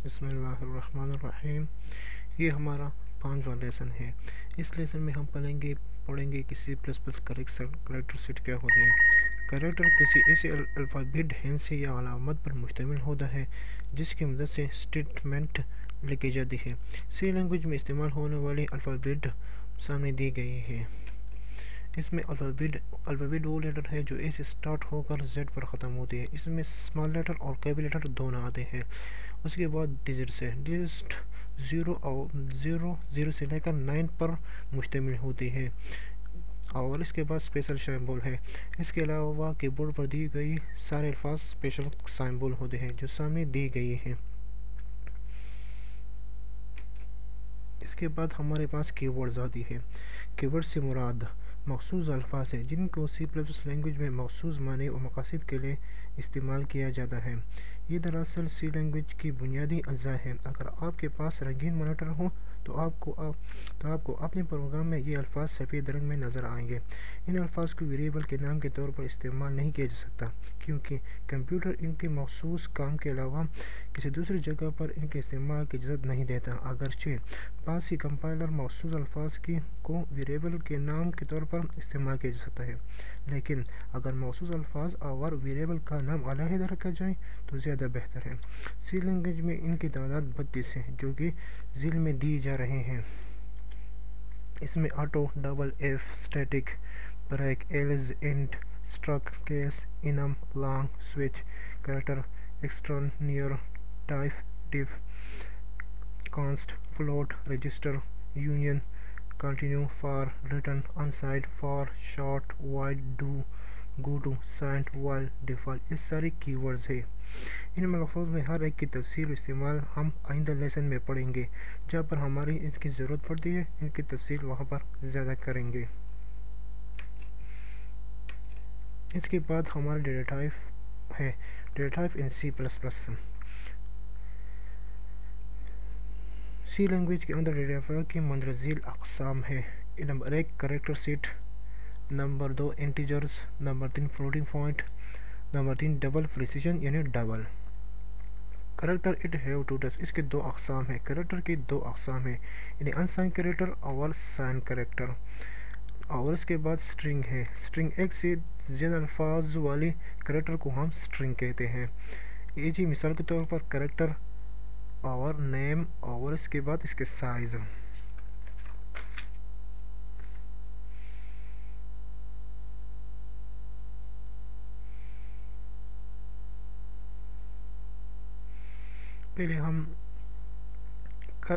بسم اللہ الرحمن الرحیم۔ یہ ہمارا 5واں لیسن ہے۔ اس لیسن میں ہم پڑھیں گے کہ C plus plus character set کیا ہوتے ہیں۔ کریکٹر کسی ایسے الفابیٹ ہندسی یا علامت پر مشتمل ہوتا ہے جس کی مدد سے اسٹیٹمنٹ لکھی جاتی ہے۔ سی لینگویج میں استعمال ہونے والی الفابیٹ سامنے دی گئی ہے۔ اس میں الفابیٹ وہ لیٹر ہے جو اے سے سٹارٹ ہو کر زیڈ پر ختم ہوتی ہے۔ اس میں اسمال لیٹر اور کیپٹل لیٹر دونوں آتے ہیں۔ اس کے بعد ڈیجٹس ہے۔ ڈیجٹ 0 سے لے کر 9 پر مشتمل ہوتی ہے، اور اس کے بعد اسپیشل سمبول ہے۔ اس کے علاوہ کی بورڈ پر دی گئی سارے الفاظ اسپیشل سمبول ہوتے ہیں جو سامنے دی گئی ہیں۔ اس کے بعد ہمارے پاس کی ورڈز آتی ہے۔ کی ورڈ سے مراد مخصوص الفاظ ہیں جن کو سی پلس پلس لینگویج میں مخصوص معنی و مقاصد کے لیے استعمال کیا جاتا ہے۔ یہ دراصل سی لینگویج کی بنیادی اجزاء ہے۔ اگر آپ کے پاس رنگین مانیٹر ہو تو آپ کو اپنے پروگرام میں یہ الفاظ سفید رنگ میں نظر آئیں گے۔ ان الفاظ کو ویریبل کے نام کے طور پر استعمال نہیں کیا جا سکتا کیونکہ کمپیوٹر ان کے مخصوص کام کے علاوہ کسی دوسری جگہ پر ان کے استعمال کی اجازت نہیں دیتا۔ اگرچہ بعض سی کمپائلر مخصوص الفاظ کو ویریبل کے نام کے طور پر استعمال کیا جا سکتا ہے، لیکن اگر مخصوص الفاظ اور ویریبل کا نام علیحدہ رکھا جائے تو زیادہ بہتر ہے۔ سی لینگویج میں ان کی تعداد 32 ہے جو کہ ذیل میں دی جا رہے ہیں۔ اس میں auto, double if, static, break, else, int, struct, case, enum, long, switch, character, extern, typedef, const, float, register, union, continue, for, return, unsigned, for, short, void, do, go to, signed, while, default, یہ ساری کی words ہیں۔ ان ملفوظ میں ہر ایک کی تفصیل و استعمال ہم آئندہ لیسن میں پڑھیں گے۔ جہاں پر ہماری اس کی ضرورت پڑتی ہے ان کی تفصیل وہاں پر زیادہ کریں گے۔ اس کے بعد ہمارا ڈیٹا ٹائپ ہے۔ Data type in C plus plus. C language کے اندر ڈیٹا ٹائپ کی مندرجہ ذیل اقسام ہے۔ Number 1 character set, number 2 integers, number 3 floating point, number 3 double precision یعنی double. Character it have to touch, اس کے 2 اقسام ہیں۔ کریکٹر کی 2 اقسام ہیں، یعنی انسائن کریکٹر اور سائن کریکٹر۔ اور اس کے بعد اسٹرنگ ہے۔ اسٹرنگ ایک سے زیادہ الفاظ والی کریکٹر کو ہم اسٹرنگ کہتے ہیں۔ یہ جی مثال کے طور پر کریکٹر اور نیم اور اس کے بعد اس کے سائز۔ پہلے ہم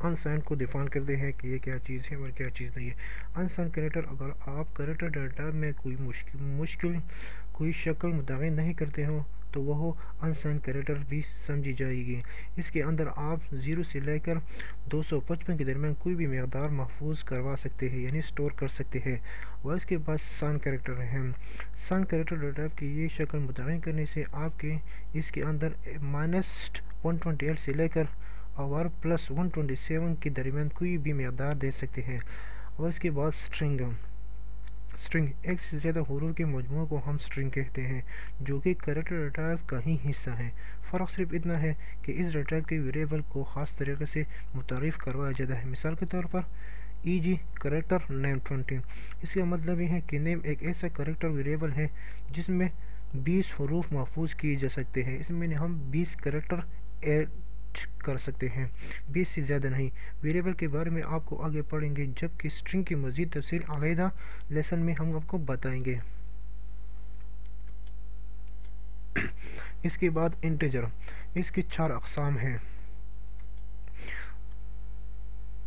انسائن کو ڈیفائن کرتے ہیں کہ یہ کیا چیز ہے اور کیا چیز نہیں ہے۔ انسائن کریکٹر، اگر آپ کریکٹر ڈیٹا میں کوئی شکل متعین نہیں کرتے ہو تو وہ انسائن کریکٹر بھی سمجھی جائے گی۔ اس کے اندر آپ 0 سے لے کر 255 کے درمیان کوئی بھی مقدار محفوظ کروا سکتے ہیں، یعنی سٹور کر سکتے ہیں۔ اور اس کے بعد سائن کریکٹر ہے۔ سائن کریکٹر ڈیٹا کی یہ شکل متعین کرنے سے آپ کے اس کے اندر -128 سے لے کر اور +127 کے درمیان کوئی بھی مقدار دے سکتے ہیں۔ اور اس کے بعد اسٹرنگ۔ اسٹرنگ ایک سے زیادہ حروف کے مجموعے کو ہم اسٹرنگ کہتے ہیں جو کہ کریکٹر ڈیٹا ٹائپ کا ہی حصہ ہے۔ فرق صرف اتنا ہے کہ اس ڈیٹا ٹائپ کے ویریبل کو خاص طریقے سے متعارف کروایا جاتا ہے۔ مثال کے طور پر کریکٹر نیم 20، اس کا مطلب یہ ہے کہ نیم ایک ایسا کریکٹر ویریبل ہے جس میں 20 حروف محفوظ کیے جا سکتے ہیں۔ اس میں ہم 20 کریکٹر ایڈ کر سکتے ہیں، 20 سے زیادہ نہیں۔ ویریبل کے بارے میں آپ کو آگے پڑھیں گے، جبکہ اسٹرنگ کی مزید تفصیل علیحدہ لیسن میں ہم آپ کو بتائیں گے۔ اس کے بعد انٹیجر، اس کی 4 اقسام ہیں۔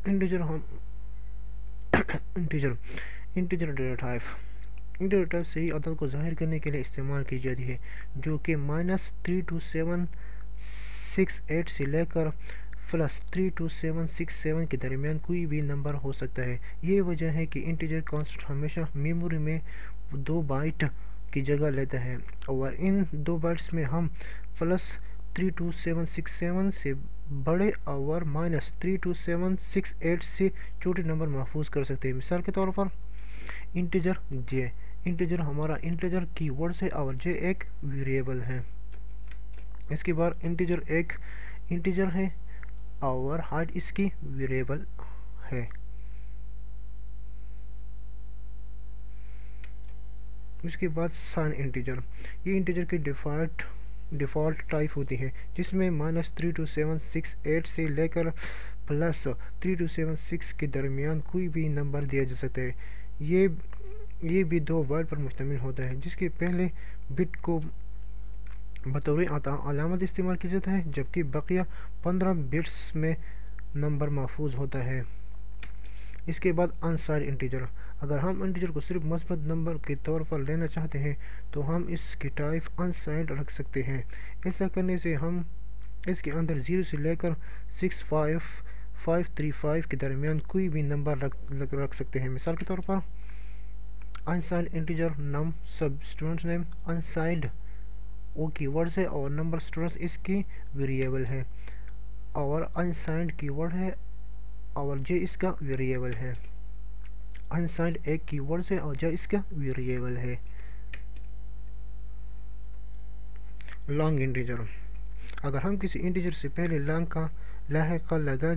Integer data type integer type صحیح عدد کو ظاہر کرنے کے لیے استعمال کی جاتی ہے، جو کہ -32768 سے لے کر +32767 کے درمیان کوئی بھی نمبر ہو سکتا ہے۔ یہ وجہ ہے کہ انٹیجر کانسٹنٹ ہمیشہ میموری میں 2 بائٹ کی جگہ لیتا ہے، اور ان 2 بائٹس میں ہم +32767 سے بڑے اور -32768 سے چھوٹے نمبر محفوظ کر سکتے ہیں۔ مثال کے طور پر انٹیجر جے، انٹیجر ہمارا انٹیجر کی ورڈ ہے اور جے ایک ویریبل ہے۔ اس کے بعد انٹیجر ایک انٹیجر ہے اور ہائٹ اس کی ویریبل ہے۔ اس کے بعد سائن انٹیجر، یہ انٹیجر کی ڈیفالٹ ٹائپ ہوتی ہے، جس میں -3278 سے لے کر +3276 کے درمیان کوئی بھی نمبر دیا جا سکتا ہے۔ یہ بھی 2 بائٹ پر مشتمل ہوتا ہے، جس کے پہلے بٹ کو بطور علامت استعمال کیا جاتا ہے، جبکہ بقیہ 15 بٹس میں نمبر محفوظ ہوتا ہے۔ اس کے بعد انسائنڈ انٹیجر، اگر ہم انٹیجر کو صرف مثبت نمبر کے طور پر لینا چاہتے ہیں تو ہم اس کی ٹائپ انسائنڈ رکھ سکتے ہیں۔ ایسا کرنے سے ہم اس کے اندر 0 سے لے کر 65535 کے درمیان کوئی بھی نمبر رکھ سکتے ہیں۔ مثال کے طور پر انسائنڈ انٹیجر نم سب اسٹوڈنٹ نیم، انسائنڈ او کی ورڈ ہے اور نمبر اسٹوڈنٹس اس کی ویریبل ہے، اور انسائنڈ کی ورڈ ہے اور جے اس کا ویریبل ہے۔ انسائنڈ ایک کی ورڈ ہے اور جے اس کا ویریبل ہے۔ لانگ انٹیجر، اگر ہم کسی انٹیجر سے پہلے لانگ کا لاحقہ لگا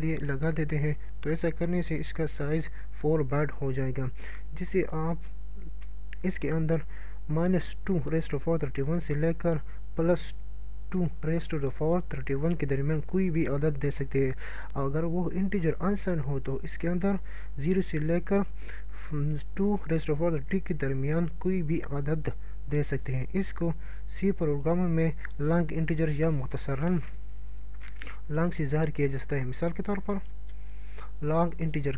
دیتے ہیں تو ایسا کرنے سے اس کا سائز 4 بائٹ ہو جائے گا، جسے آپ اس کے اندر -2^31 سے لے کر +2^31 کے درمیان کوئی بھی عدد دے سکتے ہیں۔ اگر وہ انٹیجر انسائنڈ ہو تو اس کے اندر 0 سے لے کر 2^3 کے درمیان کوئی بھی عدد دے سکتے ہیں۔ اس کو سی پروگرام میں لانگ انٹیجر یا مختصراً لانگ سے ظاہر کیا جا سکتا ہے۔ مثال کے طور پر لانگ انٹیجر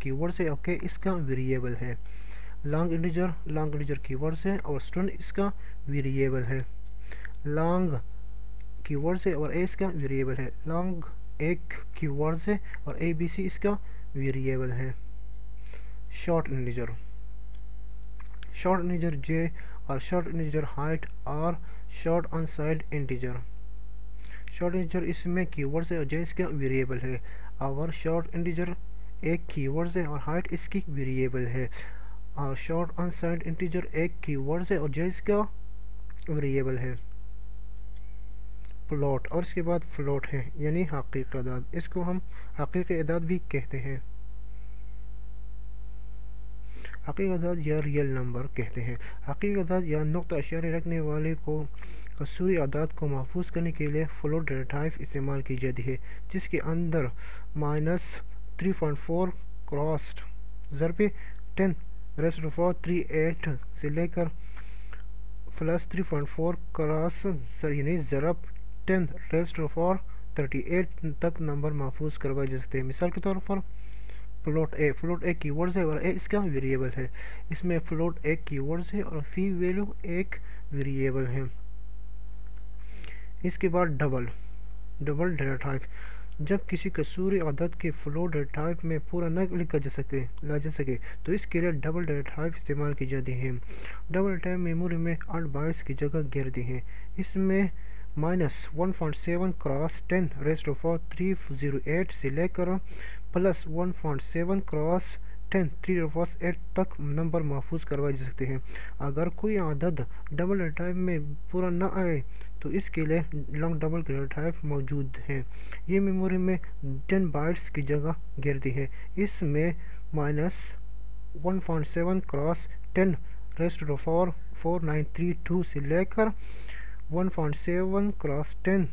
کی ورڈ ہے اور کہ اس کا ویریبل ہے۔ لانگ انٹیجر کی ورڈ ہے اور اسٹرنگ اس کا ویریبل ہے۔ لانگ کی ورڈ ہے اور اے اس کا ویریبل ہے۔ لانگ ایک کی ورڈ ہے اور اے بی سی اس کا ویریبل ہے۔ شارٹ انٹیجر جے اور شارٹ انٹیجر ہائٹ اور short unsigned integer. Short integer اس میں کی ورڈ ہے اور جے اس کا ویریبل ہے، اور شارٹ انٹیجر ایک کی ورڈ ہے اور ہائٹ اس کی ویریبل ہے، اور شارٹ انسائنڈ انٹیجر ایک کی ورڈ ہے اور جے اس کا ویریبل ہے۔ فلوٹ، اور اس کے بعد فلوٹ ہے یعنی حقیقی اعداد، اس کو ہم حقیقی اعداد بھی کہتے ہیں۔ حقیقی اعداد یا ریئل نمبر کہتے ہیں۔ حقیقی اعداد یا نقطہ اشاریہ رکھنے والے کو کسوری اعداد کو محفوظ کرنے کے لیے فلوٹ ڈیٹا ٹائپ استعمال کی جاتی ہے، جس کے اندر -3.4 کراس ضرب 10^38 سے لے کر +3.4 کراس یعنی ضرب 10^38 تک نمبر محفوظ کروائے جا سکتے ہیں۔ مثال کے طور پر فلوٹ ایک کی ورڈ ہے اور اے اس کا ویریبل ہے۔ اس میں فلوٹ ایک کی ورڈ ہے اور فی ویلو ایک ویریبل ہے۔ اس کے بعد ڈبل ڈیٹا ٹائپ، جب کسی کسوری عدد کے فلوٹ ڈیٹا ٹائپ میں پورا نہ لکھا جا سکے تو اس کے لیے ڈبل ڈیٹا ٹائپ استعمال کی جاتی ہے۔ ڈبل ڈیٹا ٹائپ میموری میں 8 بائٹس کی جگہ گھیرتی ہے۔ اس میں -1.7 کراس 10^308 سے لے کر +1.7 کراس 10^308 تک نمبر محفوظ کروائے جا سکتے ہیں۔ اگر کوئی عدد ڈبل ڈیٹا ٹائپ میں پورا نہ آئے تو اس کے لیے لانگ ڈبل ڈیٹا ٹائپ موجود ہے۔ یہ میموری میں 10 بائٹس کی جگہ گھیرتی ہے۔ اس میں -1.7 کراس 10^49332 سے لے کر 1.7 کراس 10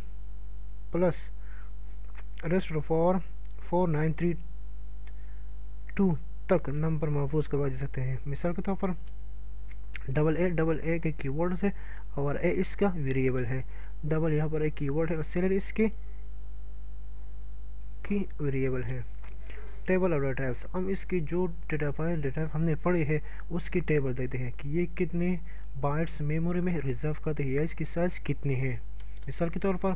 +49332 تک نمبر محفوظ کروائے جا سکتے ہیں۔ مثال کے طور پر ڈبل اے کی ورڈ ہے اور اے اس کا ویریبل ہے۔ ڈبل یہاں پر ایک کی ورڈ ہے اور سیلر اس کی ویریبل ہے۔ ٹیبل آف ڈیٹا ٹائپس، ہم اس کی جو ڈیٹا ٹائپ ہم نے پڑھی ہے اس کی ٹیبل دیتے ہیں کہ یہ کتنے بائٹس میموری میں ریزرو کرتے ہیں یا اس کی سائز کتنی ہے۔ مثال کے طور پر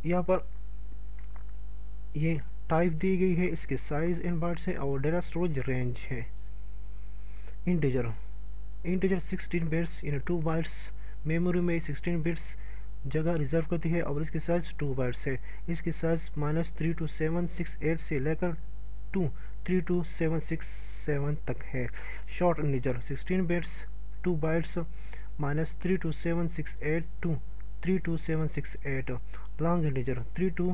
یہاں پر یہ ٹائپ دی گئی ہے، اس کے سائز ان بائٹس ہے اور ڈیٹا اسٹوریج رینج ہے۔ انٹیجر 16 بٹس یعنی 2 بائٹس میموری میں 16 بٹس جگہ ریزرو کرتی ہے اور اس کی سائز 2 بائٹس ہے۔ اس کی سائز -32768 سے لے کر 23267 تک ہے۔ Short integer 16 bits 2 bites -32768 2 32768۔ Long integer 32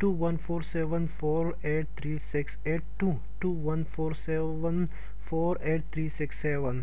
2147483682 2147483687